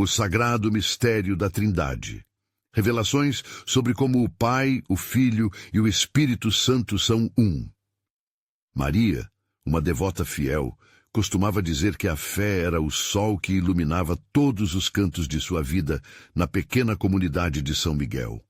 o sagrado mistério da Trindade. Revelações sobre como o Pai, o Filho e o Espírito Santo são um. Maria, uma devota fiel, costumava dizer que a fé era o sol que iluminava todos os cantos de sua vida na pequena comunidade de São Miguel.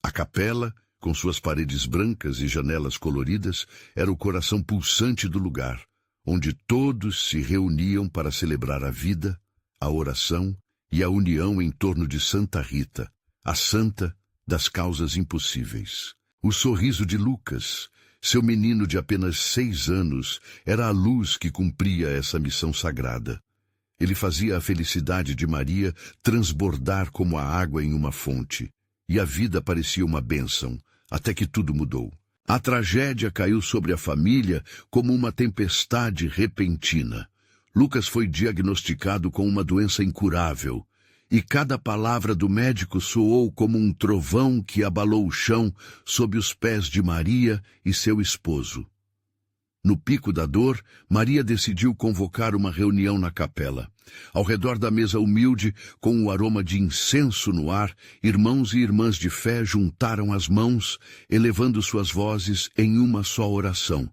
A capela, com suas paredes brancas e janelas coloridas, era o coração pulsante do lugar, onde todos se reuniam para celebrar a vida, a oração e a união em torno de Santa Rita, a santa das causas impossíveis. O sorriso de Lucas, seu menino de apenas 6 anos, era a luz que cumpria essa missão sagrada. Ele fazia a felicidade de Maria transbordar como a água em uma fonte, e a vida parecia uma bênção, até que tudo mudou. A tragédia caiu sobre a família como uma tempestade repentina. Lucas foi diagnosticado com uma doença incurável, e cada palavra do médico soou como um trovão que abalou o chão sob os pés de Maria e seu esposo. No pico da dor, Maria decidiu convocar uma reunião na capela. Ao redor da mesa humilde, com o aroma de incenso no ar, irmãos e irmãs de fé juntaram as mãos, elevando suas vozes em uma só oração,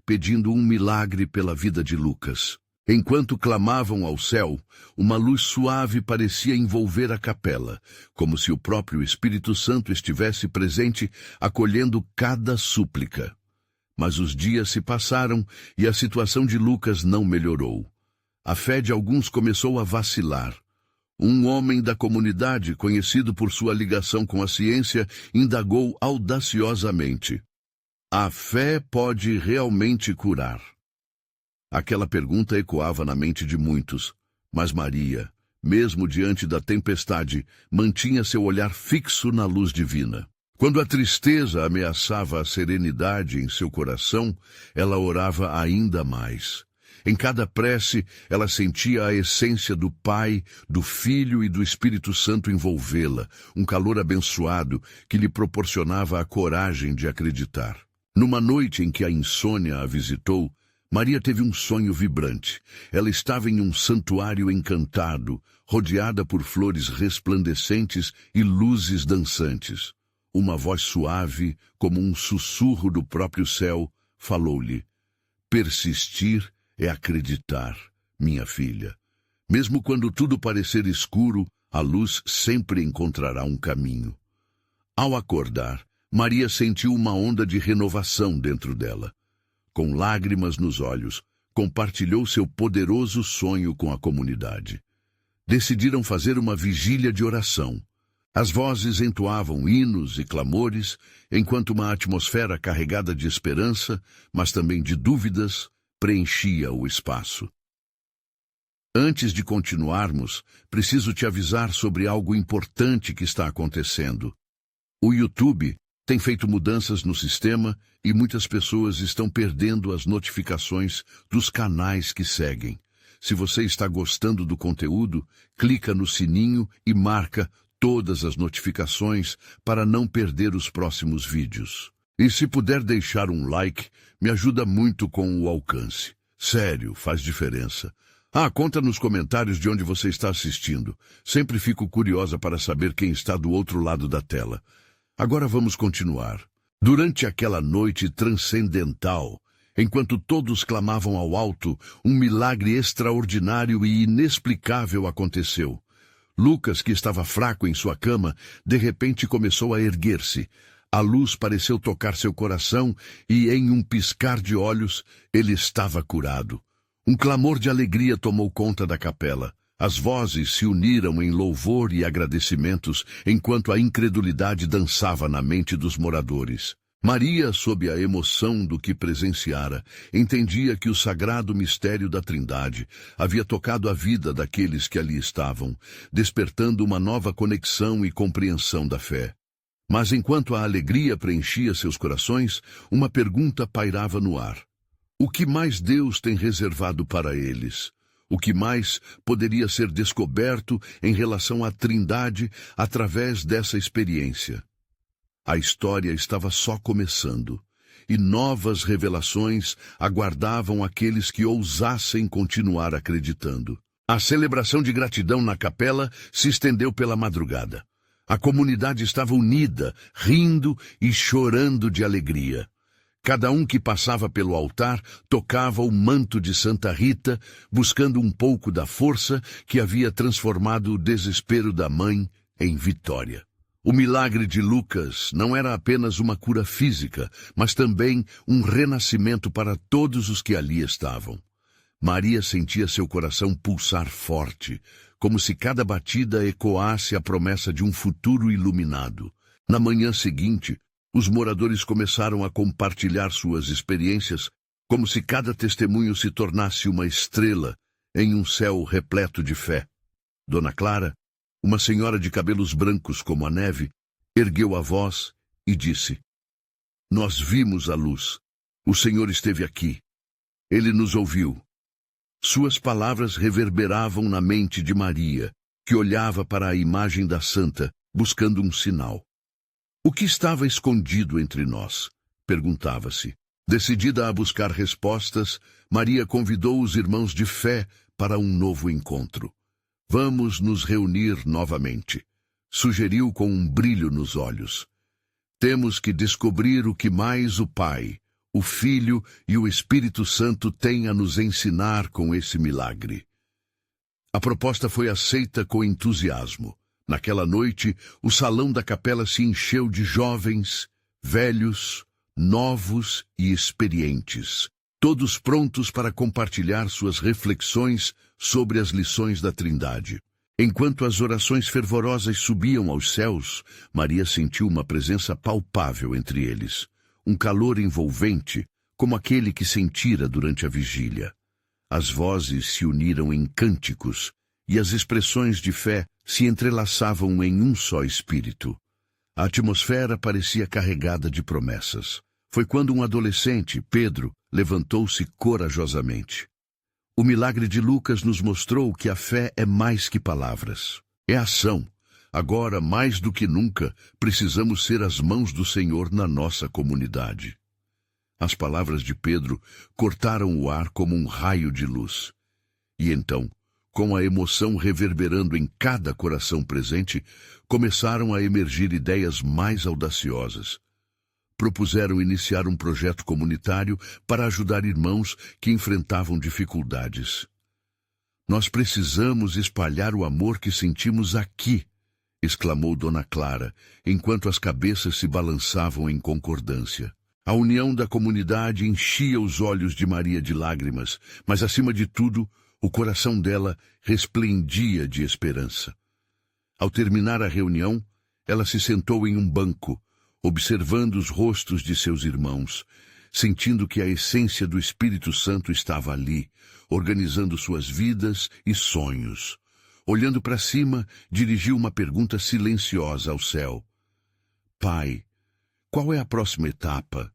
pedindo um milagre pela vida de Lucas. Enquanto clamavam ao céu, uma luz suave parecia envolver a capela, como se o próprio Espírito Santo estivesse presente, acolhendo cada súplica. Mas os dias se passaram e a situação de Lucas não melhorou. A fé de alguns começou a vacilar. Um homem da comunidade, conhecido por sua ligação com a ciência, indagou audaciosamente: a fé pode realmente curar? Aquela pergunta ecoava na mente de muitos, mas Maria, mesmo diante da tempestade, mantinha seu olhar fixo na luz divina. Quando a tristeza ameaçava a serenidade em seu coração, ela orava ainda mais. Em cada prece, ela sentia a essência do Pai, do Filho e do Espírito Santo envolvê-la, um calor abençoado que lhe proporcionava a coragem de acreditar. Numa noite em que a insônia a visitou, Maria teve um sonho vibrante. Ela estava em um santuário encantado, rodeada por flores resplandecentes e luzes dançantes. Uma voz suave, como um sussurro do próprio céu, falou-lhe: persistir é acreditar, minha filha. Mesmo quando tudo parecer escuro, a luz sempre encontrará um caminho. Ao acordar, Maria sentiu uma onda de renovação dentro dela. Com lágrimas nos olhos, compartilhou seu poderoso sonho com a comunidade. Decidiram fazer uma vigília de oração. As vozes entoavam hinos e clamores, enquanto uma atmosfera carregada de esperança, mas também de dúvidas, preenchia o espaço. Antes de continuarmos, preciso te avisar sobre algo importante que está acontecendo. O YouTube tem feito mudanças no sistema e muitas pessoas estão perdendo as notificações dos canais que seguem. Se você está gostando do conteúdo, clica no sininho e marca todas as notificações para não perder os próximos vídeos. E se puder deixar um like, me ajuda muito com o alcance. Sério, faz diferença. Conta nos comentários de onde você está assistindo. Sempre fico curiosa para saber quem está do outro lado da tela. Agora vamos continuar. Durante aquela noite transcendental, enquanto todos clamavam ao alto, um milagre extraordinário e inexplicável aconteceu. Lucas, que estava fraco em sua cama, de repente começou a erguer-se. A luz pareceu tocar seu coração e, em um piscar de olhos, ele estava curado. Um clamor de alegria tomou conta da capela. As vozes se uniram em louvor e agradecimentos, enquanto a incredulidade dançava na mente dos moradores. Maria, sob a emoção do que presenciara, entendia que o sagrado mistério da Trindade havia tocado a vida daqueles que ali estavam, despertando uma nova conexão e compreensão da fé. Mas enquanto a alegria preenchia seus corações, uma pergunta pairava no ar. O que mais Deus tem reservado para eles? O que mais poderia ser descoberto em relação à Trindade através dessa experiência? A história estava só começando, e novas revelações aguardavam aqueles que ousassem continuar acreditando. A celebração de gratidão na capela se estendeu pela madrugada. A comunidade estava unida, rindo e chorando de alegria. Cada um que passava pelo altar tocava o manto de Santa Rita, buscando um pouco da força que havia transformado o desespero da mãe em vitória. O milagre de Lucas não era apenas uma cura física, mas também um renascimento para todos os que ali estavam. Maria sentia seu coração pulsar forte, como se cada batida ecoasse a promessa de um futuro iluminado. Na manhã seguinte, os moradores começaram a compartilhar suas experiências, como se cada testemunho se tornasse uma estrela em um céu repleto de fé. Dona Clara, uma senhora de cabelos brancos como a neve, ergueu a voz e disse: "Nós vimos a luz. O Senhor esteve aqui. Ele nos ouviu." Suas palavras reverberavam na mente de Maria, que olhava para a imagem da santa, buscando um sinal. O que estava escondido entre nós? Perguntava-se. Decidida a buscar respostas, Maria convidou os irmãos de fé para um novo encontro. "Vamos nos reunir novamente", sugeriu com um brilho nos olhos. "Temos que descobrir o que mais o Pai, o Filho e o Espírito Santo têm a nos ensinar com esse milagre." A proposta foi aceita com entusiasmo. Naquela noite, o salão da capela se encheu de jovens, velhos, novos e experientes, todos prontos para compartilhar suas reflexões sobre as lições da Trindade. Enquanto as orações fervorosas subiam aos céus, Maria sentiu uma presença palpável entre eles, um calor envolvente, como aquele que sentira durante a vigília. As vozes se uniram em cânticos, e as expressões de fé se entrelaçavam em um só espírito. A atmosfera parecia carregada de promessas. Foi quando um adolescente, Pedro, levantou-se corajosamente. O milagre de Lucas nos mostrou que a fé é mais que palavras. É ação. Agora, mais do que nunca, precisamos ser as mãos do Senhor na nossa comunidade. As palavras de Pedro cortaram o ar como um raio de luz. E então, com a emoção reverberando em cada coração presente, começaram a emergir ideias mais audaciosas. Propuseram iniciar um projeto comunitário para ajudar irmãos que enfrentavam dificuldades. "Nós precisamos espalhar o amor que sentimos aqui", exclamou Dona Clara, enquanto as cabeças se balançavam em concordância. A união da comunidade enchia os olhos de Maria de lágrimas, mas, acima de tudo, o coração dela resplendia de esperança. Ao terminar a reunião, ela se sentou em um banco, observando os rostos de seus irmãos, sentindo que a essência do Espírito Santo estava ali, organizando suas vidas e sonhos. Olhando para cima, dirigiu uma pergunta silenciosa ao céu. "Pai, qual é a próxima etapa?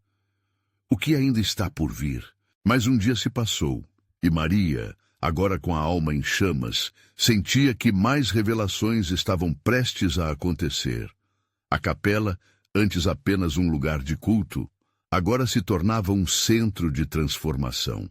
O que ainda está por vir?" Mas um dia se passou, e Maria, agora com a alma em chamas, sentia que mais revelações estavam prestes a acontecer. A capela, antes apenas um lugar de culto, agora se tornava um centro de transformação.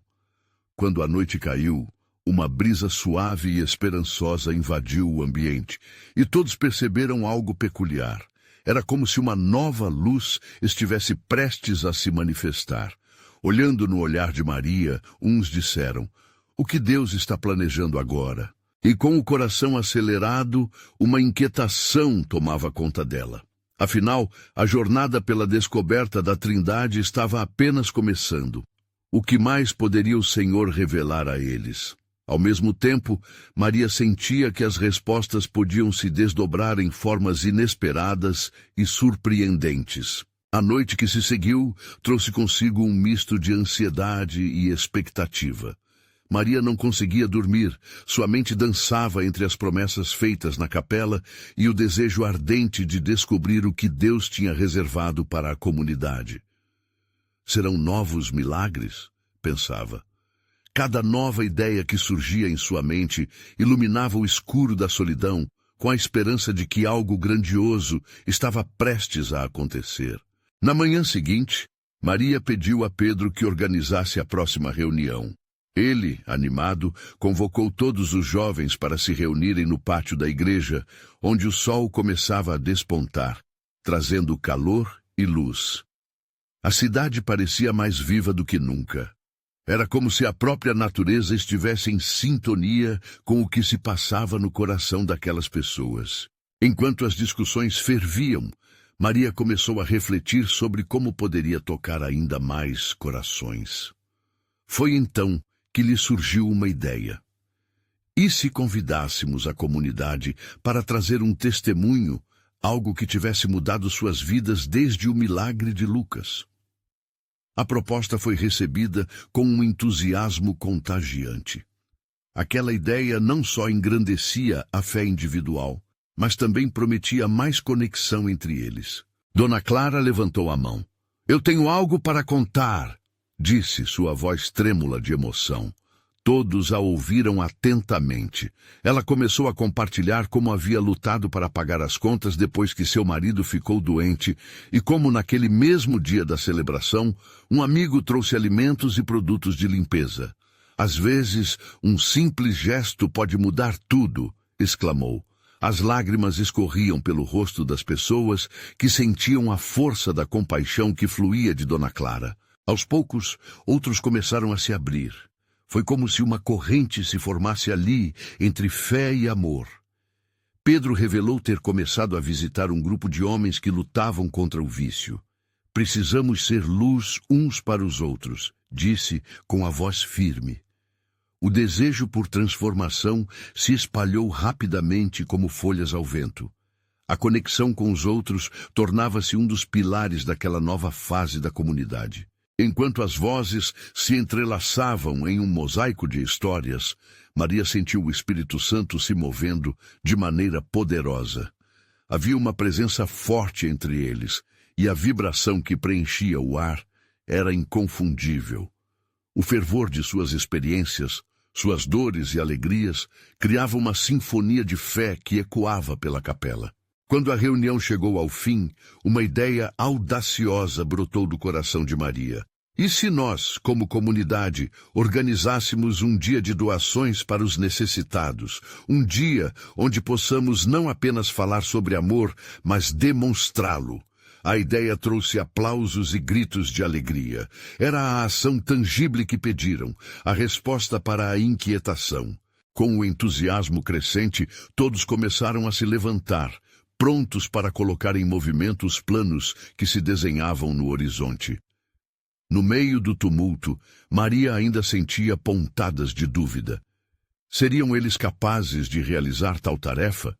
Quando a noite caiu, uma brisa suave e esperançosa invadiu o ambiente, e todos perceberam algo peculiar. Era como se uma nova luz estivesse prestes a se manifestar. Olhando no olhar de Maria, uns disseram: "O que Deus está planejando agora?" E com o coração acelerado, uma inquietação tomava conta dela. Afinal, a jornada pela descoberta da Trindade estava apenas começando. O que mais poderia o Senhor revelar a eles? Ao mesmo tempo, Maria sentia que as respostas podiam se desdobrar em formas inesperadas e surpreendentes. A noite que se seguiu trouxe consigo um misto de ansiedade e expectativa. Maria não conseguia dormir, sua mente dançava entre as promessas feitas na capela e o desejo ardente de descobrir o que Deus tinha reservado para a comunidade. "Serão novos milagres?" pensava. Cada nova ideia que surgia em sua mente iluminava o escuro da solidão, com a esperança de que algo grandioso estava prestes a acontecer. Na manhã seguinte, Maria pediu a Pedro que organizasse a próxima reunião. Ele, animado, convocou todos os jovens para se reunirem no pátio da igreja, onde o sol começava a despontar, trazendo calor e luz. A cidade parecia mais viva do que nunca. Era como se a própria natureza estivesse em sintonia com o que se passava no coração daquelas pessoas. Enquanto as discussões ferviam, Maria começou a refletir sobre como poderia tocar ainda mais corações. Foi então que lhe surgiu uma ideia. E se convidássemos a comunidade para trazer um testemunho, algo que tivesse mudado suas vidas desde o milagre de Lucas? A proposta foi recebida com um entusiasmo contagiante. Aquela ideia não só engrandecia a fé individual, mas também prometia mais conexão entre eles. Dona Clara levantou a mão. "Eu tenho algo para contar", disse, sua voz trêmula de emoção. Todos a ouviram atentamente. Ela começou a compartilhar como havia lutado para pagar as contas depois que seu marido ficou doente e como naquele mesmo dia da celebração, um amigo trouxe alimentos e produtos de limpeza. "Às vezes, um simples gesto pode mudar tudo", exclamou. As lágrimas escorriam pelo rosto das pessoas que sentiam a força da compaixão que fluía de Dona Clara. Aos poucos, outros começaram a se abrir. Foi como se uma corrente se formasse ali, entre fé e amor. Pedro revelou ter começado a visitar um grupo de homens que lutavam contra o vício. "Precisamos ser luz uns para os outros", disse com a voz firme. O desejo por transformação se espalhou rapidamente como folhas ao vento. A conexão com os outros tornava-se um dos pilares daquela nova fase da comunidade. Enquanto as vozes se entrelaçavam em um mosaico de histórias, Maria sentiu o Espírito Santo se movendo de maneira poderosa. Havia uma presença forte entre eles, e a vibração que preenchia o ar era inconfundível. O fervor de suas experiências, suas dores e alegrias, criava uma sinfonia de fé que ecoava pela capela. Quando a reunião chegou ao fim, uma ideia audaciosa brotou do coração de Maria. E se nós, como comunidade, organizássemos um dia de doações para os necessitados, um dia onde possamos não apenas falar sobre amor, mas demonstrá-lo? A ideia trouxe aplausos e gritos de alegria. Era a ação tangível que pediram, a resposta para a inquietação. Com o entusiasmo crescente, todos começaram a se levantar, prontos para colocar em movimento os planos que se desenhavam no horizonte. No meio do tumulto, Maria ainda sentia pontadas de dúvida. Seriam eles capazes de realizar tal tarefa?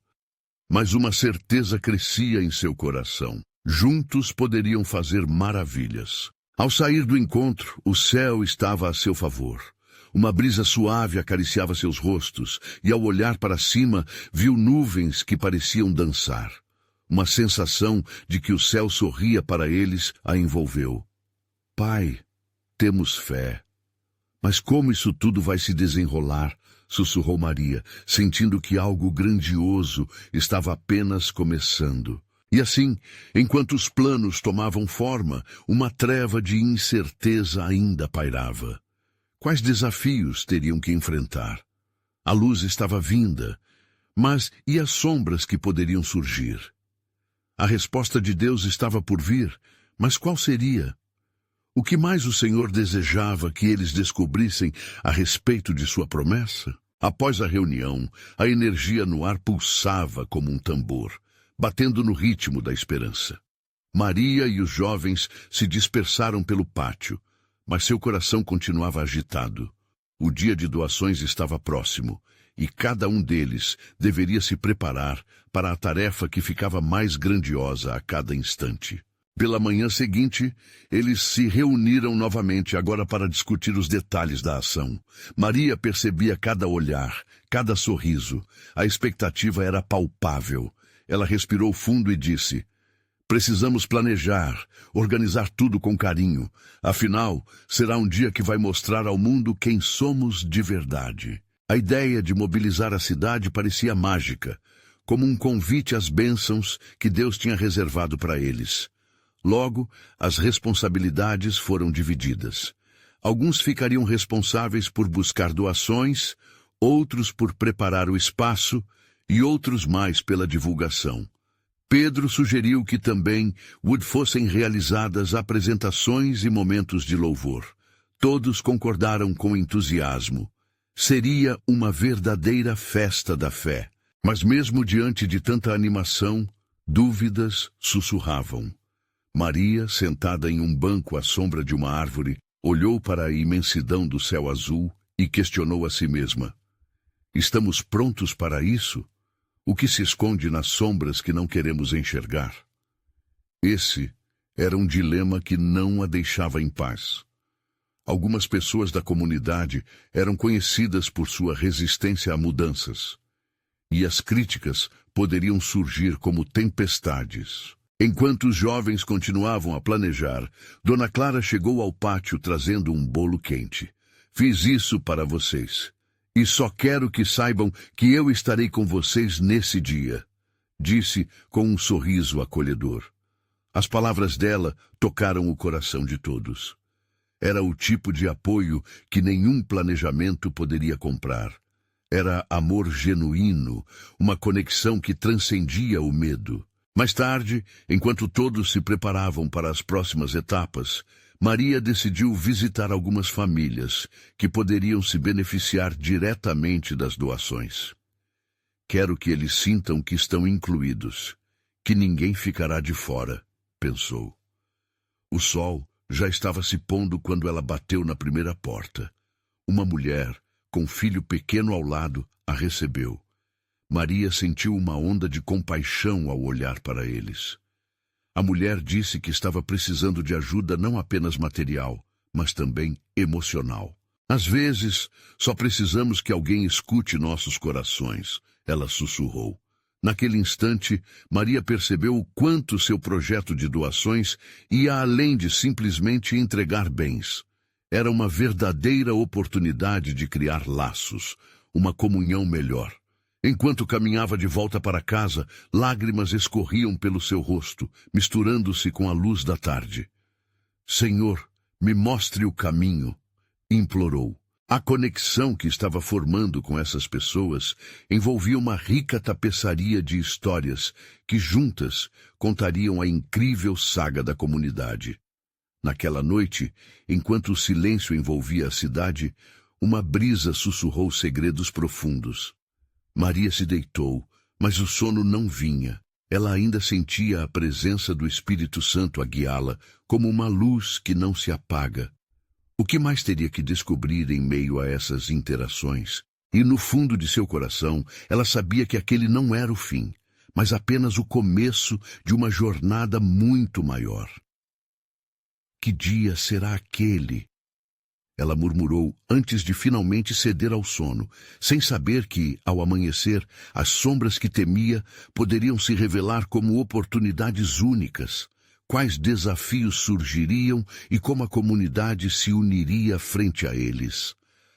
Mas uma certeza crescia em seu coração. Juntos poderiam fazer maravilhas. Ao sair do encontro, o céu estava a seu favor. Uma brisa suave acariciava seus rostos, e ao olhar para cima, viu nuvens que pareciam dançar. Uma sensação de que o céu sorria para eles a envolveu. "Pai, temos fé. Mas como isso tudo vai se desenrolar?", sussurrou Maria, sentindo que algo grandioso estava apenas começando. E assim, enquanto os planos tomavam forma, uma treva de incerteza ainda pairava. Quais desafios teriam que enfrentar? A luz estava vinda, mas e as sombras que poderiam surgir? A resposta de Deus estava por vir, mas qual seria? O que mais o Senhor desejava que eles descobrissem a respeito de sua promessa? Após a reunião, a energia no ar pulsava como um tambor, batendo no ritmo da esperança. Maria e os jovens se dispersaram pelo pátio, mas seu coração continuava agitado. O dia de doações estava próximo, e cada um deles deveria se preparar para a tarefa que ficava mais grandiosa a cada instante. Pela manhã seguinte, eles se reuniram novamente, agora para discutir os detalhes da ação. Maria percebia cada olhar, cada sorriso. A expectativa era palpável. Ela respirou fundo e disse: "Precisamos planejar, organizar tudo com carinho. Afinal, será um dia que vai mostrar ao mundo quem somos de verdade." A ideia de mobilizar a cidade parecia mágica, como um convite às bênçãos que Deus tinha reservado para eles. Logo, as responsabilidades foram divididas. Alguns ficariam responsáveis por buscar doações, outros por preparar o espaço e outros mais pela divulgação. Pedro sugeriu que também fossem realizadas apresentações e momentos de louvor. Todos concordaram com entusiasmo. Seria uma verdadeira festa da fé. Mas mesmo diante de tanta animação, dúvidas sussurravam. Maria, sentada em um banco à sombra de uma árvore, olhou para a imensidão do céu azul e questionou a si mesma. Estamos prontos para isso? O que se esconde nas sombras que não queremos enxergar? Esse era um dilema que não a deixava em paz. Algumas pessoas da comunidade eram conhecidas por sua resistência a mudanças, e as críticas poderiam surgir como tempestades. Enquanto os jovens continuavam a planejar, Dona Clara chegou ao pátio trazendo um bolo quente. Fiz isso para vocês. E só quero que saibam que eu estarei com vocês nesse dia, disse com um sorriso acolhedor. As palavras dela tocaram o coração de todos. Era o tipo de apoio que nenhum planejamento poderia comprar. Era amor genuíno, uma conexão que transcendia o medo. Mais tarde, enquanto todos se preparavam para as próximas etapas, Maria decidiu visitar algumas famílias que poderiam se beneficiar diretamente das doações. Quero que eles sintam que estão incluídos, que ninguém ficará de fora, pensou. O sol já estava se pondo quando ela bateu na primeira porta. Uma mulher, com um filho pequeno ao lado, a recebeu. Maria sentiu uma onda de compaixão ao olhar para eles. A mulher disse que estava precisando de ajuda não apenas material, mas também emocional. Às vezes, só precisamos que alguém escute nossos corações, ela sussurrou. Naquele instante, Maria percebeu o quanto seu projeto de doações ia além de simplesmente entregar bens. Era uma verdadeira oportunidade de criar laços, uma comunhão melhor. Enquanto caminhava de volta para casa, lágrimas escorriam pelo seu rosto, misturando-se com a luz da tarde. Senhor, me mostre o caminho, implorou. A conexão que estava formando com essas pessoas envolvia uma rica tapeçaria de histórias que juntas contariam a incrível saga da comunidade. Naquela noite, enquanto o silêncio envolvia a cidade, uma brisa sussurrou segredos profundos. Maria se deitou, mas o sono não vinha. Ela ainda sentia a presença do Espírito Santo a guiá-la, como uma luz que não se apaga. O que mais teria que descobrir em meio a essas interações? E no fundo de seu coração, ela sabia que aquele não era o fim, mas apenas o começo de uma jornada muito maior. Que dia será aquele? Ela murmurou antes de finalmente ceder ao sono, sem saber que, ao amanhecer, as sombras que temia poderiam se revelar como oportunidades únicas. Quais desafios surgiriam e como a comunidade se uniria frente a eles.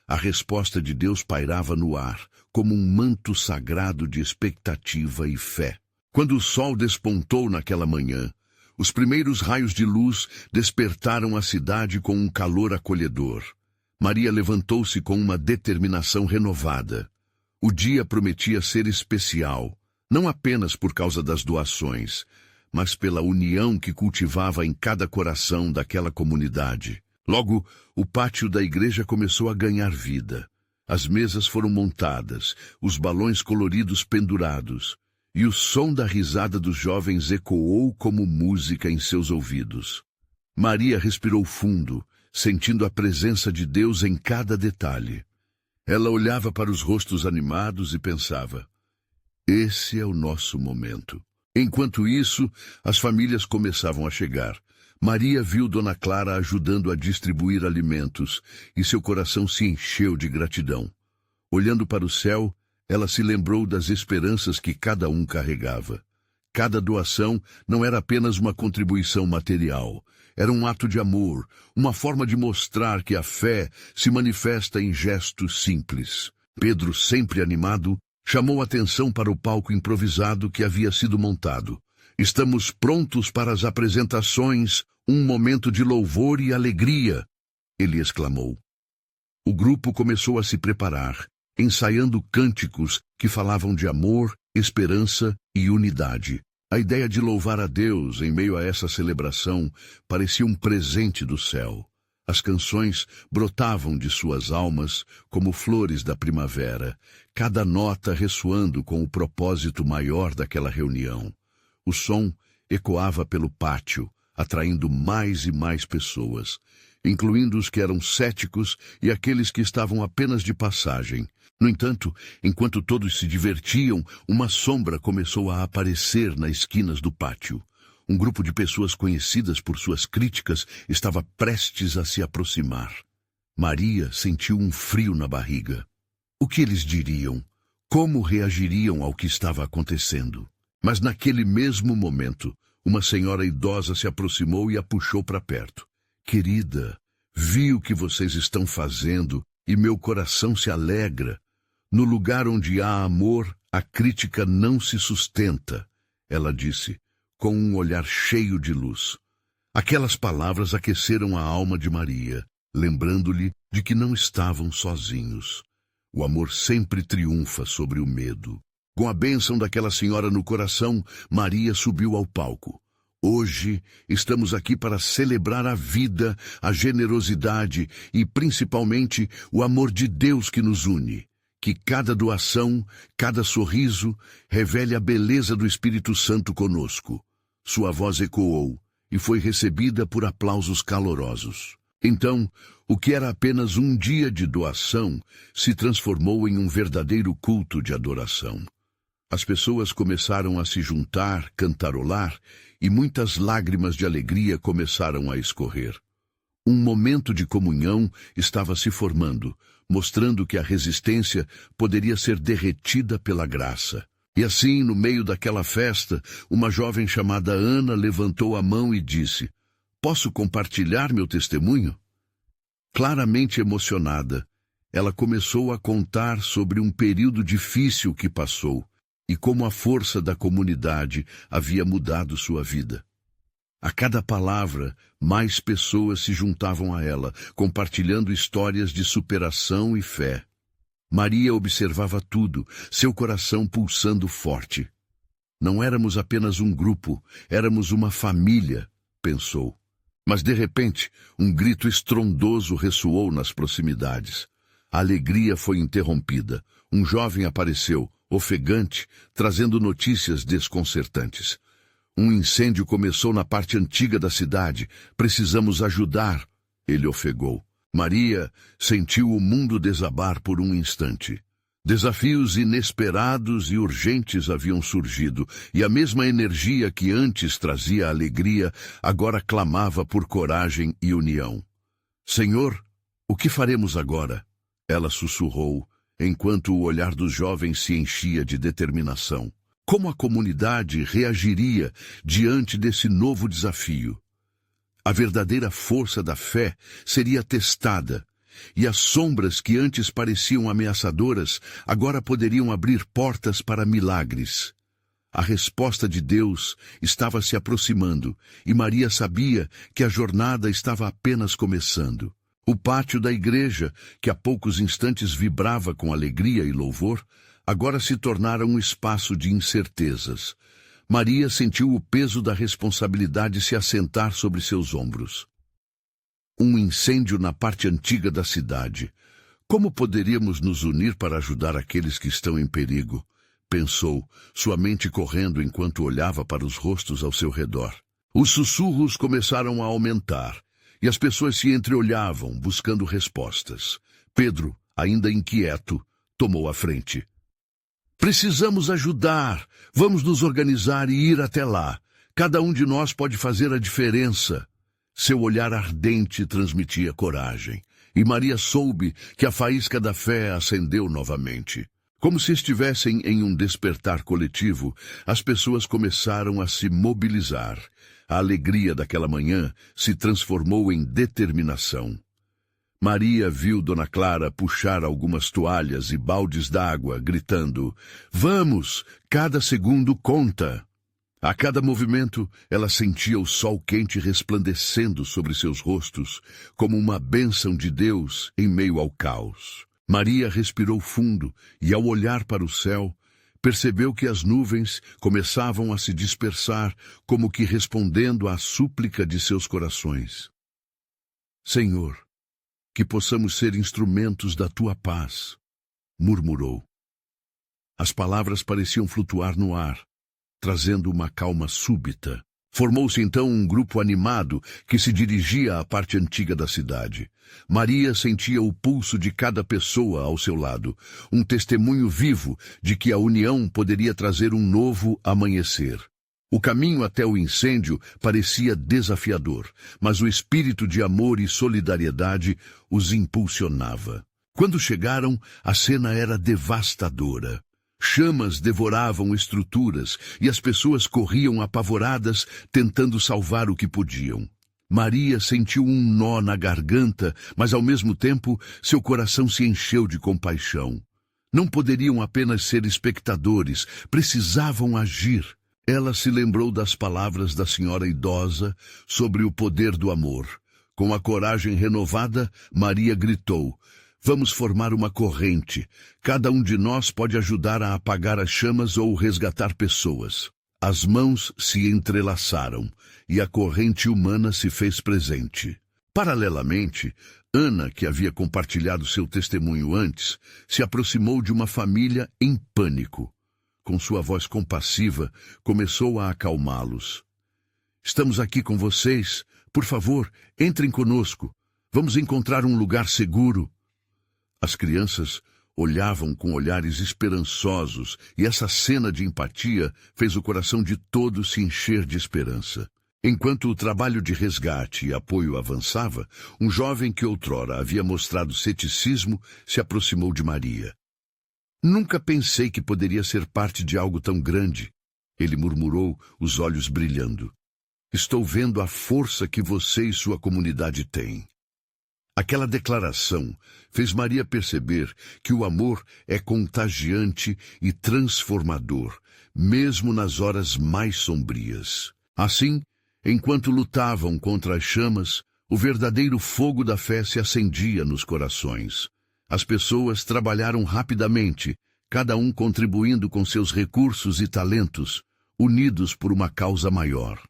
A resposta de Deus pairava no ar, como um manto sagrado de expectativa e fé. Quando o sol despontou naquela manhã, os primeiros raios de luz despertaram a cidade com um calor acolhedor. Maria levantou-se com uma determinação renovada. O dia prometia ser especial, não apenas por causa das doações, mas pela união que cultivava em cada coração daquela comunidade. Logo, o pátio da igreja começou a ganhar vida. As mesas foram montadas, os balões coloridos pendurados, e o som da risada dos jovens ecoou como música em seus ouvidos. Maria respirou fundo, sentindo a presença de Deus em cada detalhe. Ela olhava para os rostos animados e pensava, esse é o nosso momento. Enquanto isso, as famílias começavam a chegar. Maria viu Dona Clara ajudando a distribuir alimentos, e seu coração se encheu de gratidão. Olhando para o céu, ela se lembrou das esperanças que cada um carregava. Cada doação não era apenas uma contribuição material. Era um ato de amor, uma forma de mostrar que a fé se manifesta em gestos simples. Pedro, sempre animado, chamou atenção para o palco improvisado que havia sido montado. Estamos prontos para as apresentações, um momento de louvor e alegria, ele exclamou. O grupo começou a se preparar, ensaiando cânticos que falavam de amor, esperança e unidade. A ideia de louvar a Deus em meio a essa celebração parecia um presente do céu. As canções brotavam de suas almas como flores da primavera, cada nota ressoando com o propósito maior daquela reunião. O som ecoava pelo pátio, atraindo mais e mais pessoas, incluindo os que eram céticos e aqueles que estavam apenas de passagem. No entanto, enquanto todos se divertiam, uma sombra começou a aparecer nas esquinas do pátio. Um grupo de pessoas conhecidas por suas críticas estava prestes a se aproximar. Maria sentiu um frio na barriga. O que eles diriam? Como reagiriam ao que estava acontecendo? Mas naquele mesmo momento, uma senhora idosa se aproximou e a puxou para perto. Querida, vi o que vocês estão fazendo e meu coração se alegra. No lugar onde há amor, a crítica não se sustenta, ela disse, com um olhar cheio de luz. Aquelas palavras aqueceram a alma de Maria, lembrando-lhe de que não estavam sozinhos. O amor sempre triunfa sobre o medo. Com a bênção daquela senhora no coração, Maria subiu ao palco. Hoje estamos aqui para celebrar a vida, a generosidade e, principalmente, o amor de Deus que nos une. Que cada doação, cada sorriso, revele a beleza do Espírito Santo conosco. Sua voz ecoou e foi recebida por aplausos calorosos. Então, o que era apenas um dia de doação se transformou em um verdadeiro culto de adoração. As pessoas começaram a se juntar, cantarolar, e muitas lágrimas de alegria começaram a escorrer. Um momento de comunhão estava se formando, mostrando que a resistência poderia ser derretida pela graça. E assim, no meio daquela festa, uma jovem chamada Ana levantou a mão e disse: "Posso compartilhar meu testemunho?" Claramente emocionada, ela começou a contar sobre um período difícil que passou e como a força da comunidade havia mudado sua vida. A cada palavra, mais pessoas se juntavam a ela, compartilhando histórias de superação e fé. Maria observava tudo, seu coração pulsando forte. Não éramos apenas um grupo, éramos uma família, pensou. Mas de repente, um grito estrondoso ressoou nas proximidades. A alegria foi interrompida. Um jovem apareceu, ofegante, trazendo notícias desconcertantes. Um incêndio começou na parte antiga da cidade. Precisamos ajudar, ele ofegou. Maria sentiu o mundo desabar por um instante. Desafios inesperados e urgentes haviam surgido, e a mesma energia que antes trazia alegria, agora clamava por coragem e união. "Senhor, o que faremos agora?" Ela sussurrou, enquanto o olhar dos jovens se enchia de determinação. Como a comunidade reagiria diante desse novo desafio? A verdadeira força da fé seria testada, e as sombras que antes pareciam ameaçadoras agora poderiam abrir portas para milagres. A resposta de Deus estava se aproximando, e Maria sabia que a jornada estava apenas começando. O pátio da igreja, que há poucos instantes vibrava com alegria e louvor, agora se tornara um espaço de incertezas. Maria sentiu o peso da responsabilidade se assentar sobre seus ombros. Um incêndio na parte antiga da cidade. Como poderíamos nos unir para ajudar aqueles que estão em perigo? Pensou, sua mente correndo enquanto olhava para os rostos ao seu redor. Os sussurros começaram a aumentar, e as pessoas se entreolhavam, buscando respostas. Pedro, ainda inquieto, tomou a frente. "Precisamos ajudar. Vamos nos organizar e ir até lá. Cada um de nós pode fazer a diferença." Seu olhar ardente transmitia coragem, e Maria soube que a faísca da fé acendeu novamente. Como se estivessem em um despertar coletivo, as pessoas começaram a se mobilizar. A alegria daquela manhã se transformou em determinação. Maria viu Dona Clara puxar algumas toalhas e baldes d'água, gritando: "Vamos! Cada segundo conta!" A cada movimento, ela sentia o sol quente resplandecendo sobre seus rostos, como uma bênção de Deus em meio ao caos. Maria respirou fundo e, ao olhar para o céu, percebeu que as nuvens começavam a se dispersar, como que respondendo à súplica de seus corações. Senhor, que possamos ser instrumentos da tua paz, murmurou. As palavras pareciam flutuar no ar, trazendo uma calma súbita. Formou-se então um grupo animado que se dirigia à parte antiga da cidade. Maria sentia o pulso de cada pessoa ao seu lado, um testemunho vivo de que a união poderia trazer um novo amanhecer. O caminho até o incêndio parecia desafiador, mas o espírito de amor e solidariedade os impulsionava. Quando chegaram, a cena era devastadora. Chamas devoravam estruturas e as pessoas corriam apavoradas, tentando salvar o que podiam. Maria sentiu um nó na garganta, mas ao mesmo tempo seu coração se encheu de compaixão. Não poderiam apenas ser espectadores, precisavam agir. Ela se lembrou das palavras da senhora idosa sobre o poder do amor. Com a coragem renovada, Maria gritou: vamos formar uma corrente. Cada um de nós pode ajudar a apagar as chamas ou resgatar pessoas. As mãos se entrelaçaram e a corrente humana se fez presente. Paralelamente, Ana, que havia compartilhado seu testemunho antes, se aproximou de uma família em pânico. Com sua voz compassiva, começou a acalmá-los. Estamos aqui com vocês. Por favor, entrem conosco. Vamos encontrar um lugar seguro. As crianças olhavam com olhares esperançosos e essa cena de empatia fez o coração de todos se encher de esperança. Enquanto o trabalho de resgate e apoio avançava, um jovem que outrora havia mostrado ceticismo se aproximou de Maria. Nunca pensei que poderia ser parte de algo tão grande, ele murmurou, os olhos brilhando. Estou vendo a força que você e sua comunidade têm. Aquela declaração fez Maria perceber que o amor é contagiante e transformador, mesmo nas horas mais sombrias. Assim, enquanto lutavam contra as chamas, o verdadeiro fogo da fé se acendia nos corações. As pessoas trabalharam rapidamente, cada um contribuindo com seus recursos e talentos, unidos por uma causa maior,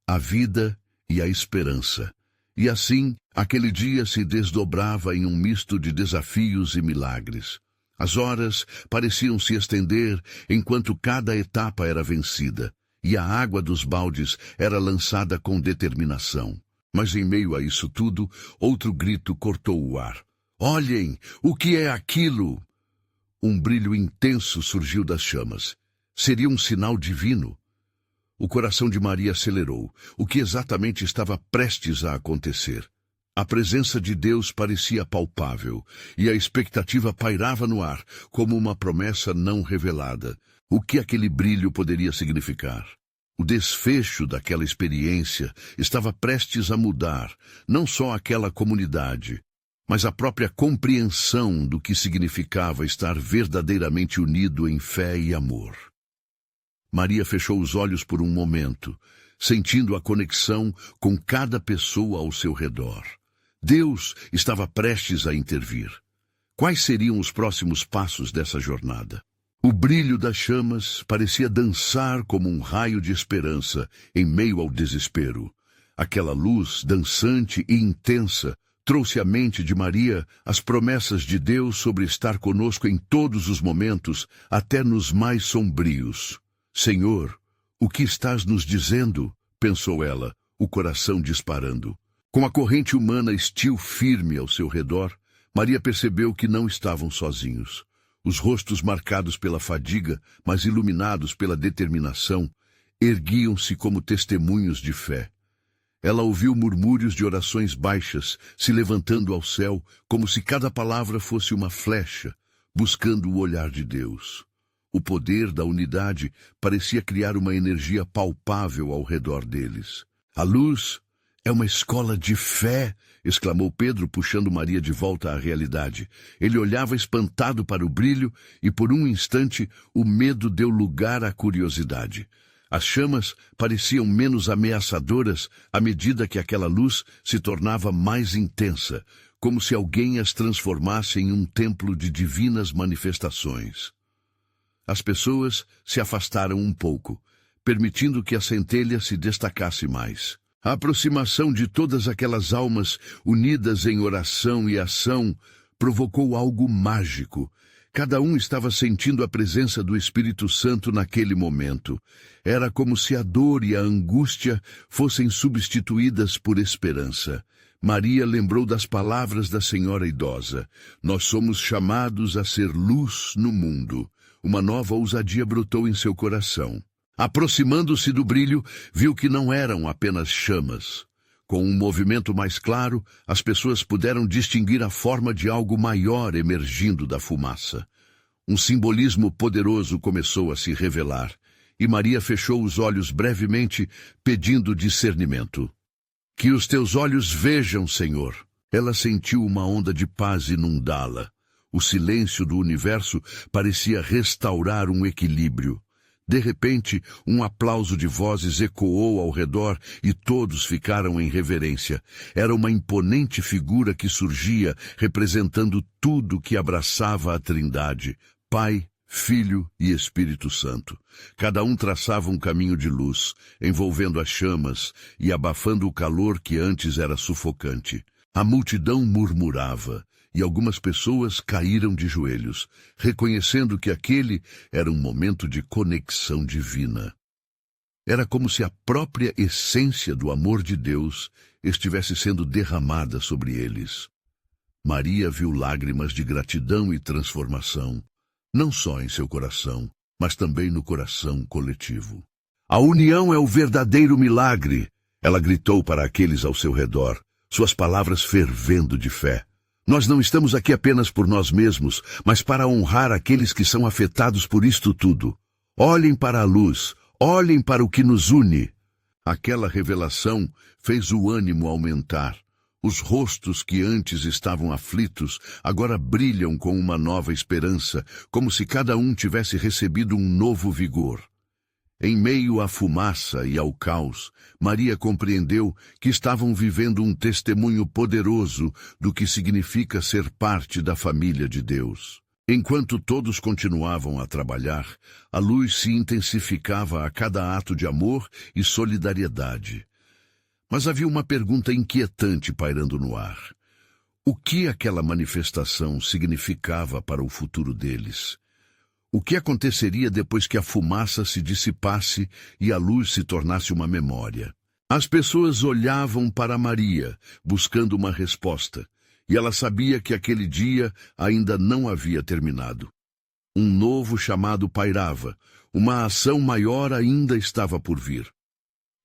a vida e a esperança. E assim, aquele dia se desdobrava em um misto de desafios e milagres. As horas pareciam se estender enquanto cada etapa era vencida, e a água dos baldes era lançada com determinação. Mas em meio a isso tudo, outro grito cortou o ar. Olhem, o que é aquilo? Um brilho intenso surgiu das chamas. Seria um sinal divino. O coração de Maria acelerou. O que exatamente estava prestes a acontecer? A presença de Deus parecia palpável, e a expectativa pairava no ar, como uma promessa não revelada. O que aquele brilho poderia significar? O desfecho daquela experiência estava prestes a mudar, não só aquela comunidade, mas a própria compreensão do que significava estar verdadeiramente unido em fé e amor. Maria fechou os olhos por um momento, sentindo a conexão com cada pessoa ao seu redor. Deus estava prestes a intervir. Quais seriam os próximos passos dessa jornada? O brilho das chamas parecia dançar como um raio de esperança em meio ao desespero. Aquela luz dançante e intensa trouxe à mente de Maria as promessas de Deus sobre estar conosco em todos os momentos, até nos mais sombrios. Senhor, o que estás nos dizendo? Pensou ela, o coração disparando. Com a corrente humana estil firme ao seu redor, Maria percebeu que não estavam sozinhos. Os rostos marcados pela fadiga, mas iluminados pela determinação, erguiam-se como testemunhos de fé. Ela ouviu murmúrios de orações baixas se levantando ao céu, como se cada palavra fosse uma flecha, buscando o olhar de Deus. O poder da unidade parecia criar uma energia palpável ao redor deles. A luz é uma escola de fé, exclamou Pedro, puxando Maria de volta à realidade. Ele olhava espantado para o brilho e, por um instante, o medo deu lugar à curiosidade. As chamas pareciam menos ameaçadoras à medida que aquela luz se tornava mais intensa, como se alguém as transformasse em um templo de divinas manifestações. As pessoas se afastaram um pouco, permitindo que a centelha se destacasse mais. A aproximação de todas aquelas almas unidas em oração e ação provocou algo mágico. Cada um estava sentindo a presença do Espírito Santo naquele momento. Era como se a dor e a angústia fossem substituídas por esperança. Maria lembrou das palavras da senhora idosa. Nós somos chamados a ser luz no mundo. Uma nova ousadia brotou em seu coração. Aproximando-se do brilho, viu que não eram apenas chamas. Com um movimento mais claro, as pessoas puderam distinguir a forma de algo maior emergindo da fumaça. Um simbolismo poderoso começou a se revelar, e Maria fechou os olhos brevemente, pedindo discernimento. Que os teus olhos vejam, Senhor. Ela sentiu uma onda de paz inundá-la. O silêncio do universo parecia restaurar um equilíbrio. De repente, um aplauso de vozes ecoou ao redor e todos ficaram em reverência. Era uma imponente figura que surgia, representando tudo que abraçava a Trindade, Pai, Filho e Espírito Santo. Cada um traçava um caminho de luz, envolvendo as chamas e abafando o calor que antes era sufocante. A multidão murmurava. E algumas pessoas caíram de joelhos, reconhecendo que aquele era um momento de conexão divina. Era como se a própria essência do amor de Deus estivesse sendo derramada sobre eles. Maria viu lágrimas de gratidão e transformação, não só em seu coração, mas também no coração coletivo. A união é o verdadeiro milagre, ela gritou para aqueles ao seu redor, suas palavras fervendo de fé. Nós não estamos aqui apenas por nós mesmos, mas para honrar aqueles que são afetados por isto tudo. Olhem para a luz, olhem para o que nos une. Aquela revelação fez o ânimo aumentar. Os rostos que antes estavam aflitos agora brilham com uma nova esperança, como se cada um tivesse recebido um novo vigor. Em meio à fumaça e ao caos, Maria compreendeu que estavam vivendo um testemunho poderoso do que significa ser parte da família de Deus. Enquanto todos continuavam a trabalhar, a luz se intensificava a cada ato de amor e solidariedade. Mas havia uma pergunta inquietante pairando no ar. O que aquela manifestação significava para o futuro deles? O que aconteceria depois que a fumaça se dissipasse e a luz se tornasse uma memória? As pessoas olhavam para Maria, buscando uma resposta, e ela sabia que aquele dia ainda não havia terminado. Um novo chamado pairava, uma ação maior ainda estava por vir.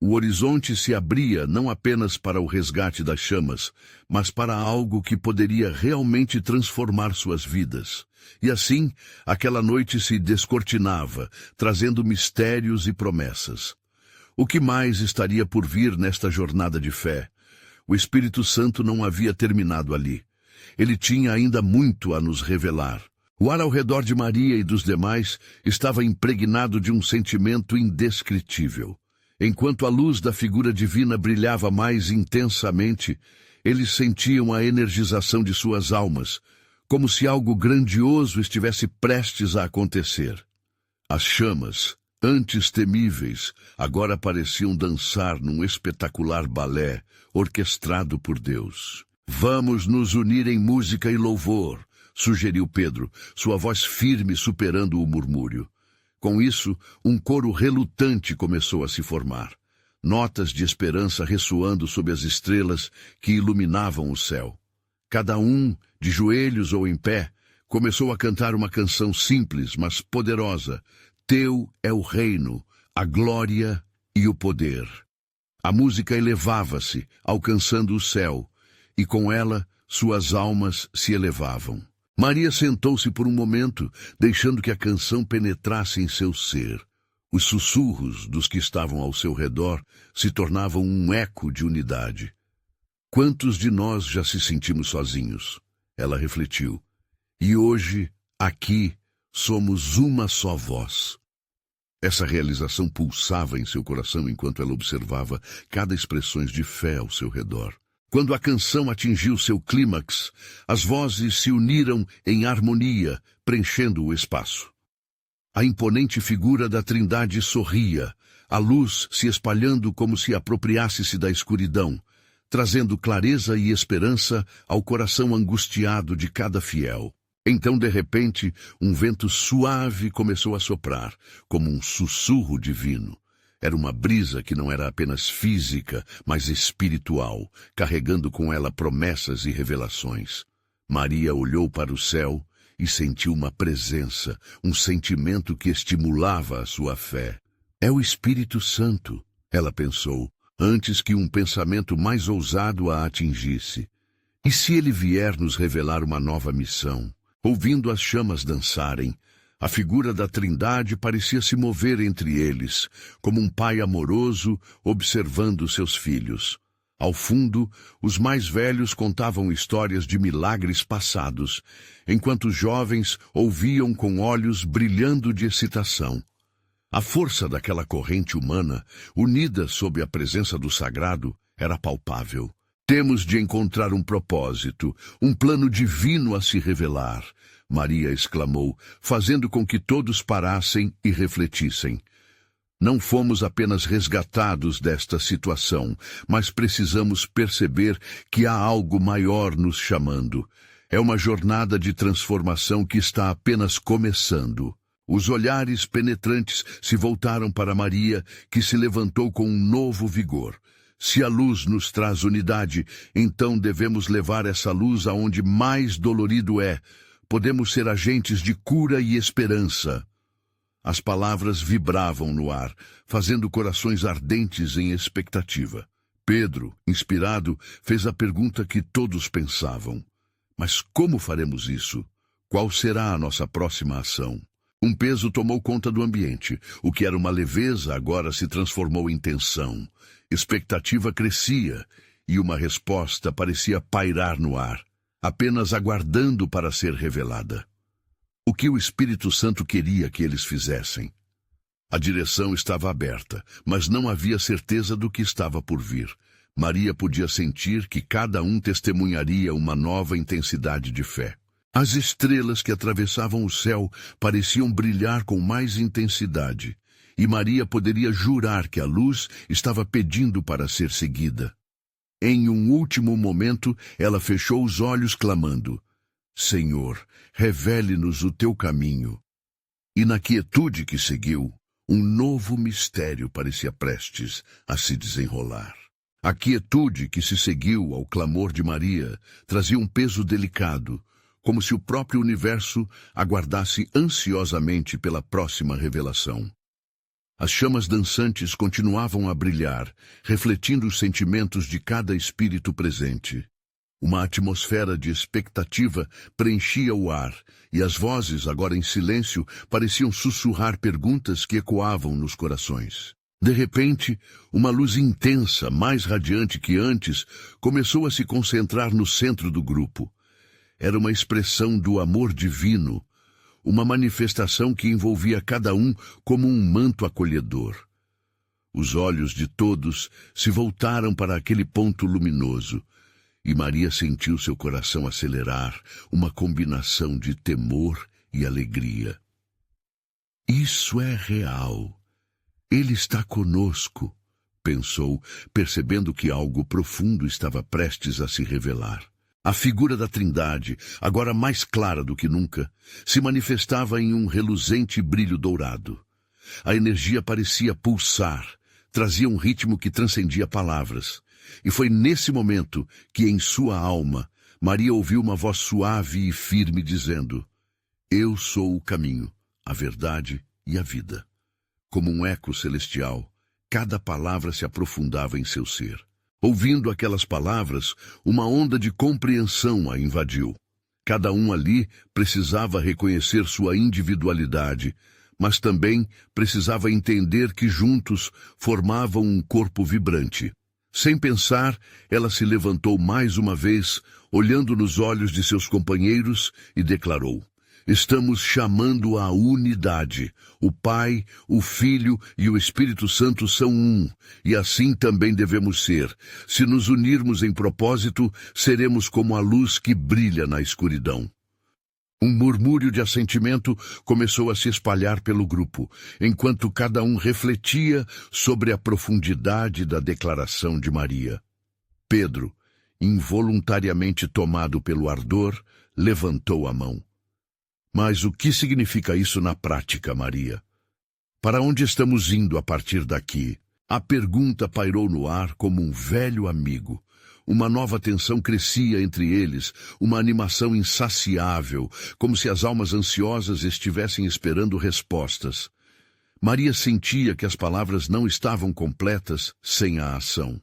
O horizonte se abria não apenas para o resgate das chamas, mas para algo que poderia realmente transformar suas vidas. E assim, aquela noite se descortinava, trazendo mistérios e promessas. O que mais estaria por vir nesta jornada de fé? O Espírito Santo não havia terminado ali. Ele tinha ainda muito a nos revelar. O ar ao redor de Maria e dos demais estava impregnado de um sentimento indescritível. Enquanto a luz da figura divina brilhava mais intensamente, eles sentiam a energização de suas almas, como se algo grandioso estivesse prestes a acontecer. As chamas, antes temíveis, agora pareciam dançar num espetacular balé orquestrado por Deus. Vamos nos unir em música e louvor, sugeriu Pedro, sua voz firme superando o murmúrio. Com isso, um coro relutante começou a se formar. Notas de esperança ressoando sob as estrelas que iluminavam o céu. Cada um, de joelhos ou em pé, começou a cantar uma canção simples, mas poderosa. Teu é o reino, a glória e o poder. A música elevava-se, alcançando o céu, e com ela suas almas se elevavam. Maria sentou-se por um momento, deixando que a canção penetrasse em seu ser. Os sussurros dos que estavam ao seu redor se tornavam um eco de unidade. Quantos de nós já se sentimos sozinhos? Ela refletiu. E hoje, aqui, somos uma só voz. Essa realização pulsava em seu coração enquanto ela observava cada expressão de fé ao seu redor. Quando a canção atingiu seu clímax, as vozes se uniram em harmonia, preenchendo o espaço. A imponente figura da Trindade sorria, a luz se espalhando como se apropriasse-se da escuridão, trazendo clareza e esperança ao coração angustiado de cada fiel. Então, de repente, um vento suave começou a soprar, como um sussurro divino. Era uma brisa que não era apenas física, mas espiritual, carregando com ela promessas e revelações. Maria olhou para o céu e sentiu uma presença, um sentimento que estimulava a sua fé. É o Espírito Santo, ela pensou, antes que um pensamento mais ousado a atingisse. E se ele vier nos revelar uma nova missão? Ouvindo as chamas dançarem, a figura da Trindade parecia se mover entre eles, como um pai amoroso observando seus filhos. Ao fundo, os mais velhos contavam histórias de milagres passados, enquanto os jovens ouviam com olhos brilhando de excitação. A força daquela corrente humana, unida sob a presença do sagrado, era palpável. Temos de encontrar um propósito, um plano divino a se revelar, Maria exclamou, fazendo com que todos parassem e refletissem. Não fomos apenas resgatados desta situação, mas precisamos perceber que há algo maior nos chamando. É uma jornada de transformação que está apenas começando. Os olhares penetrantes se voltaram para Maria, que se levantou com um novo vigor. Se a luz nos traz unidade, então devemos levar essa luz aonde mais dolorido é. Podemos ser agentes de cura e esperança. As palavras vibravam no ar, fazendo corações ardentes em expectativa. Pedro, inspirado, fez a pergunta que todos pensavam. Mas como faremos isso? Qual será a nossa próxima ação? Um peso tomou conta do ambiente. O que era uma leveza agora se transformou em tensão. Expectativa crescia e uma resposta parecia pairar no ar, apenas aguardando para ser revelada. O que o Espírito Santo queria que eles fizessem? A direção estava aberta, mas não havia certeza do que estava por vir. Maria podia sentir que cada um testemunharia uma nova intensidade de fé. As estrelas que atravessavam o céu pareciam brilhar com mais intensidade, e Maria poderia jurar que a luz estava pedindo para ser seguida. Em um último momento, ela fechou os olhos clamando, Senhor, revele-nos o teu caminho. E na quietude que seguiu, um novo mistério parecia prestes a se desenrolar. A quietude que se seguiu ao clamor de Maria trazia um peso delicado, como se o próprio universo aguardasse ansiosamente pela próxima revelação. As chamas dançantes continuavam a brilhar, refletindo os sentimentos de cada espírito presente. Uma atmosfera de expectativa preenchia o ar, e as vozes, agora em silêncio, pareciam sussurrar perguntas que ecoavam nos corações. De repente, uma luz intensa, mais radiante que antes, começou a se concentrar no centro do grupo. Era uma expressão do amor divino, uma manifestação que envolvia cada um como um manto acolhedor. Os olhos de todos se voltaram para aquele ponto luminoso, e Maria sentiu seu coração acelerar, uma combinação de temor e alegria. Isso é real. Ele está conosco, pensou, percebendo que algo profundo estava prestes a se revelar. A figura da Trindade, agora mais clara do que nunca, se manifestava em um reluzente brilho dourado. A energia parecia pulsar, trazia um ritmo que transcendia palavras. E foi nesse momento que, em sua alma, Maria ouviu uma voz suave e firme dizendo, Eu sou o caminho, a verdade e a vida. Como um eco celestial, cada palavra se aprofundava em seu ser. Ouvindo aquelas palavras, uma onda de compreensão a invadiu. Cada um ali precisava reconhecer sua individualidade, mas também precisava entender que juntos formavam um corpo vibrante. Sem pensar, ela se levantou mais uma vez, olhando nos olhos de seus companheiros, e declarou, Estamos chamando à unidade. O Pai, o Filho e o Espírito Santo são um, e assim também devemos ser. Se nos unirmos em propósito, seremos como a luz que brilha na escuridão. Um murmúrio de assentimento começou a se espalhar pelo grupo, enquanto cada um refletia sobre a profundidade da declaração de Maria. Pedro, involuntariamente tomado pelo ardor, levantou a mão. Mas o que significa isso na prática, Maria? Para onde estamos indo a partir daqui? A pergunta pairou no ar como um velho amigo. Uma nova tensão crescia entre eles, uma animação insaciável, como se as almas ansiosas estivessem esperando respostas. Maria sentia que as palavras não estavam completas sem a ação.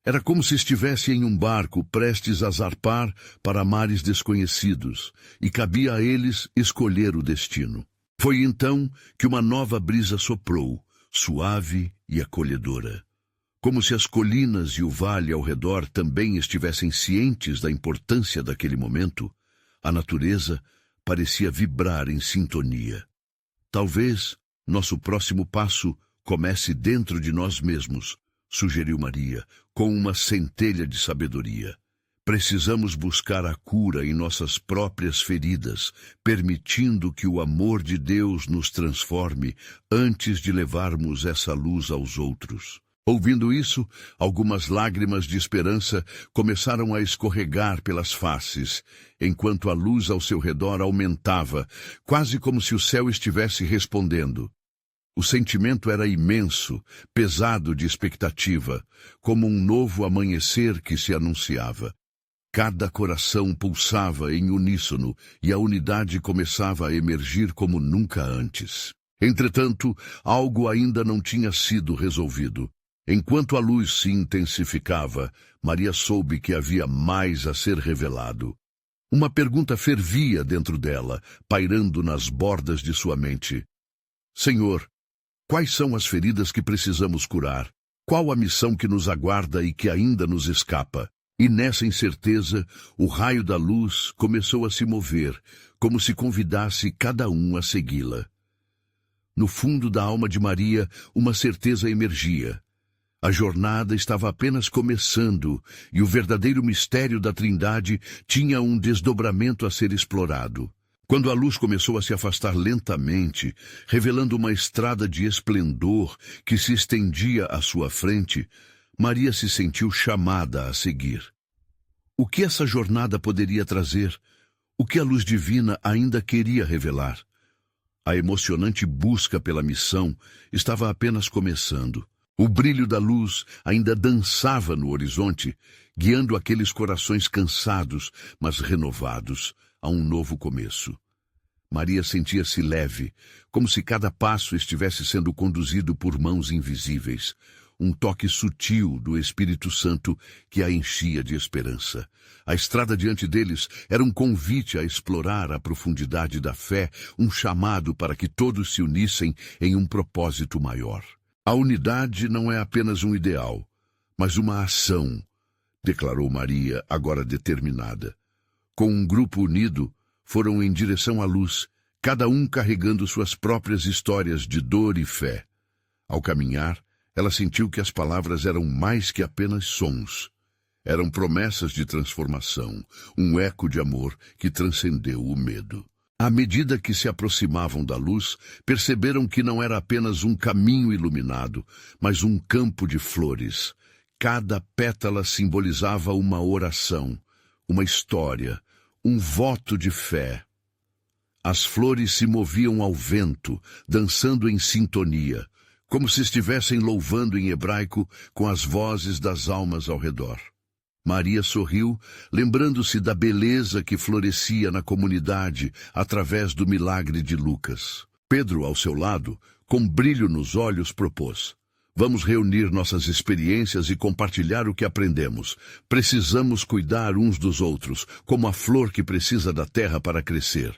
Era como se estivesse em um barco prestes a zarpar para mares desconhecidos, e cabia a eles escolher o destino. Foi então que uma nova brisa soprou, suave e acolhedora. Como se as colinas e o vale ao redor também estivessem cientes da importância daquele momento, a natureza parecia vibrar em sintonia. Talvez nosso próximo passo comece dentro de nós mesmos, sugeriu Maria, com uma centelha de sabedoria. Precisamos buscar a cura em nossas próprias feridas, permitindo que o amor de Deus nos transforme antes de levarmos essa luz aos outros. Ouvindo isso, algumas lágrimas de esperança começaram a escorregar pelas faces, enquanto a luz ao seu redor aumentava, quase como se o céu estivesse respondendo. O sentimento era imenso, pesado de expectativa, como um novo amanhecer que se anunciava. Cada coração pulsava em uníssono e a unidade começava a emergir como nunca antes. Entretanto, algo ainda não tinha sido resolvido. Enquanto a luz se intensificava, Maria soube que havia mais a ser revelado. Uma pergunta fervia dentro dela, pairando nas bordas de sua mente. Senhor, quais são as feridas que precisamos curar? Qual a missão que nos aguarda e que ainda nos escapa? E nessa incerteza, o raio da luz começou a se mover, como se convidasse cada um a segui-la. No fundo da alma de Maria, uma certeza emergia. A jornada estava apenas começando e o verdadeiro mistério da Trindade tinha um desdobramento a ser explorado. Quando a luz começou a se afastar lentamente, revelando uma estrada de esplendor que se estendia à sua frente, Maria se sentiu chamada a seguir. O que essa jornada poderia trazer? O que a luz divina ainda queria revelar? A emocionante busca pela missão estava apenas começando. O brilho da luz ainda dançava no horizonte, guiando aqueles corações cansados, mas renovados, a um novo começo. Maria sentia-se leve, como se cada passo estivesse sendo conduzido por mãos invisíveis, um toque sutil do Espírito Santo que a enchia de esperança. A estrada diante deles era um convite a explorar a profundidade da fé, um chamado para que todos se unissem em um propósito maior. A unidade não é apenas um ideal, mas uma ação, declarou Maria, agora determinada. Com um grupo unido, foram em direção à luz, cada um carregando suas próprias histórias de dor e fé. Ao caminhar, ela sentiu que as palavras eram mais que apenas sons. Eram promessas de transformação, um eco de amor que transcendeu o medo. À medida que se aproximavam da luz, perceberam que não era apenas um caminho iluminado, mas um campo de flores. Cada pétala simbolizava uma oração, uma história, um voto de fé. As flores se moviam ao vento, dançando em sintonia, como se estivessem louvando em hebraico com as vozes das almas ao redor. Maria sorriu, lembrando-se da beleza que florescia na comunidade através do milagre de Lucas. Pedro, ao seu lado, com brilho nos olhos, propôs: Vamos reunir nossas experiências e compartilhar o que aprendemos. Precisamos cuidar uns dos outros, como a flor que precisa da terra para crescer.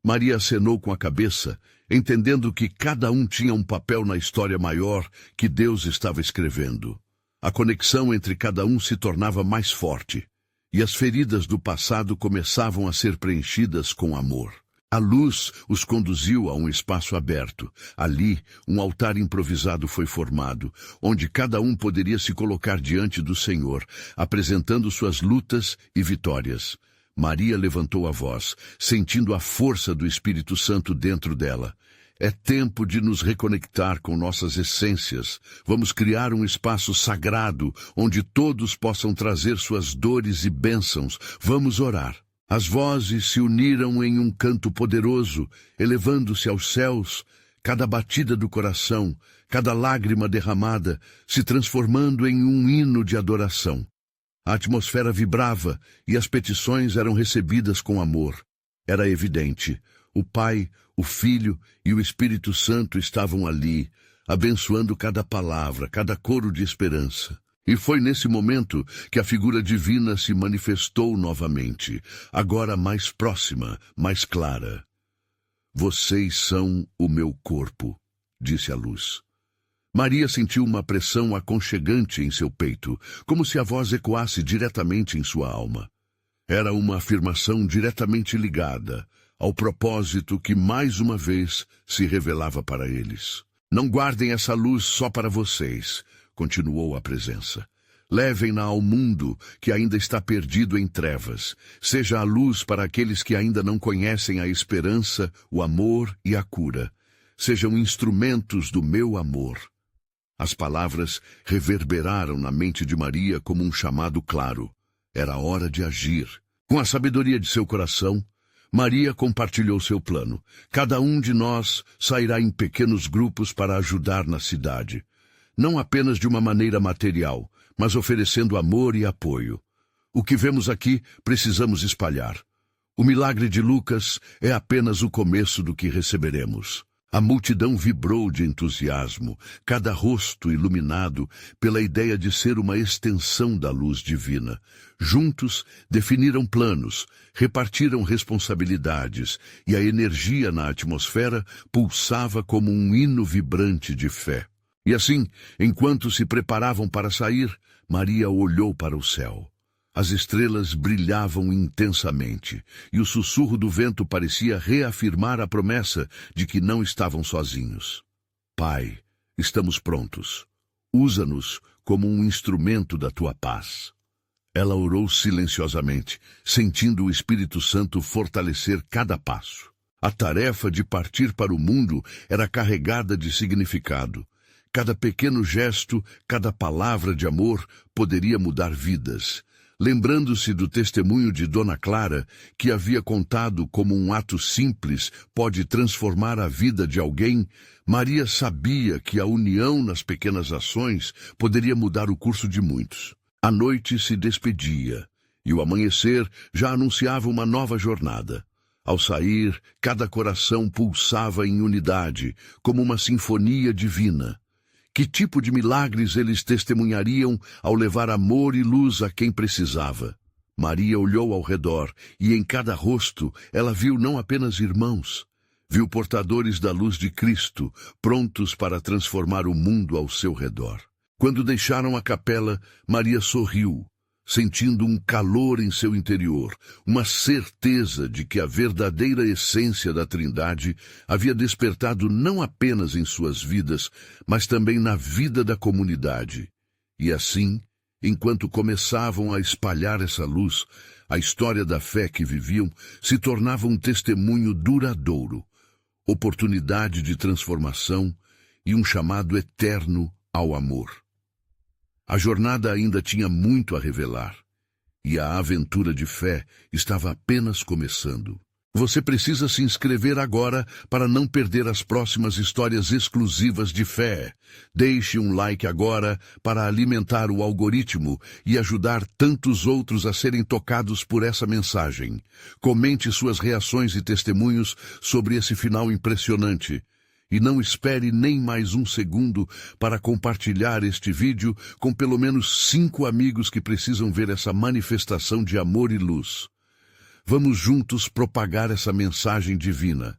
Maria acenou com a cabeça, entendendo que cada um tinha um papel na história maior que Deus estava escrevendo. A conexão entre cada um se tornava mais forte, e as feridas do passado começavam a ser preenchidas com amor. A luz os conduziu a um espaço aberto. Ali, um altar improvisado foi formado, onde cada um poderia se colocar diante do Senhor, apresentando suas lutas e vitórias. Maria levantou a voz, sentindo a força do Espírito Santo dentro dela. É tempo de nos reconectar com nossas essências. Vamos criar um espaço sagrado, onde todos possam trazer suas dores e bênçãos. Vamos orar. As vozes se uniram em um canto poderoso, elevando-se aos céus, cada batida do coração, cada lágrima derramada, se transformando em um hino de adoração. A atmosfera vibrava e as petições eram recebidas com amor. Era evidente. O Pai, o Filho e o Espírito Santo estavam ali, abençoando cada palavra, cada coro de esperança. E foi nesse momento que a figura divina se manifestou novamente, agora mais próxima, mais clara. Vocês são o meu corpo, disse a luz. Maria sentiu uma pressão aconchegante em seu peito, como se a voz ecoasse diretamente em sua alma. Era uma afirmação diretamente ligada ao propósito que mais uma vez se revelava para eles. Não guardem essa luz só para vocês, continuou a presença. Levem-na ao mundo que ainda está perdido em trevas. Seja a luz para aqueles que ainda não conhecem a esperança, o amor e a cura. Sejam instrumentos do meu amor. As palavras reverberaram na mente de Maria como um chamado claro. Era hora de agir. Com a sabedoria de seu coração, Maria compartilhou seu plano. Cada um de nós sairá em pequenos grupos para ajudar na cidade. Não apenas de uma maneira material, mas oferecendo amor e apoio. O que vemos aqui, precisamos espalhar. O milagre de Lucas é apenas o começo do que receberemos. A multidão vibrou de entusiasmo, cada rosto iluminado pela ideia de ser uma extensão da luz divina. Juntos, definiram planos, repartiram responsabilidades, e a energia na atmosfera pulsava como um hino vibrante de fé. E assim, enquanto se preparavam para sair, Maria olhou para o céu. As estrelas brilhavam intensamente, e o sussurro do vento parecia reafirmar a promessa de que não estavam sozinhos. Pai, estamos prontos. Usa-nos como um instrumento da tua paz. Ela orou silenciosamente, sentindo o Espírito Santo fortalecer cada passo. A tarefa de partir para o mundo era carregada de significado. Cada pequeno gesto, cada palavra de amor poderia mudar vidas. Lembrando-se do testemunho de Dona Clara, que havia contado como um ato simples pode transformar a vida de alguém, Maria sabia que a união nas pequenas ações poderia mudar o curso de muitos. A noite se despedia, e o amanhecer já anunciava uma nova jornada. Ao sair, cada coração pulsava em unidade, como uma sinfonia divina. Que tipo de milagres eles testemunhariam ao levar amor e luz a quem precisava? Maria olhou ao redor, e em cada rosto ela viu não apenas irmãos. Viu portadores da luz de Cristo, prontos para transformar o mundo ao seu redor. Quando deixaram a capela, Maria sorriu, sentindo um calor em seu interior, uma certeza de que a verdadeira essência da Trindade havia despertado não apenas em suas vidas, mas também na vida da comunidade. E assim, enquanto começavam a espalhar essa luz, a história da fé que viviam se tornava um testemunho duradouro, oportunidade de transformação e um chamado eterno ao amor. A jornada ainda tinha muito a revelar, e a aventura de fé estava apenas começando. Você precisa se inscrever agora para não perder as próximas histórias exclusivas de fé. Deixe um like agora para alimentar o algoritmo e ajudar tantos outros a serem tocados por essa mensagem. Comente suas reações e testemunhos sobre esse final impressionante. E não espere nem mais um segundo para compartilhar este vídeo com pelo menos 5 amigos que precisam ver essa manifestação de amor e luz. Vamos juntos propagar essa mensagem divina.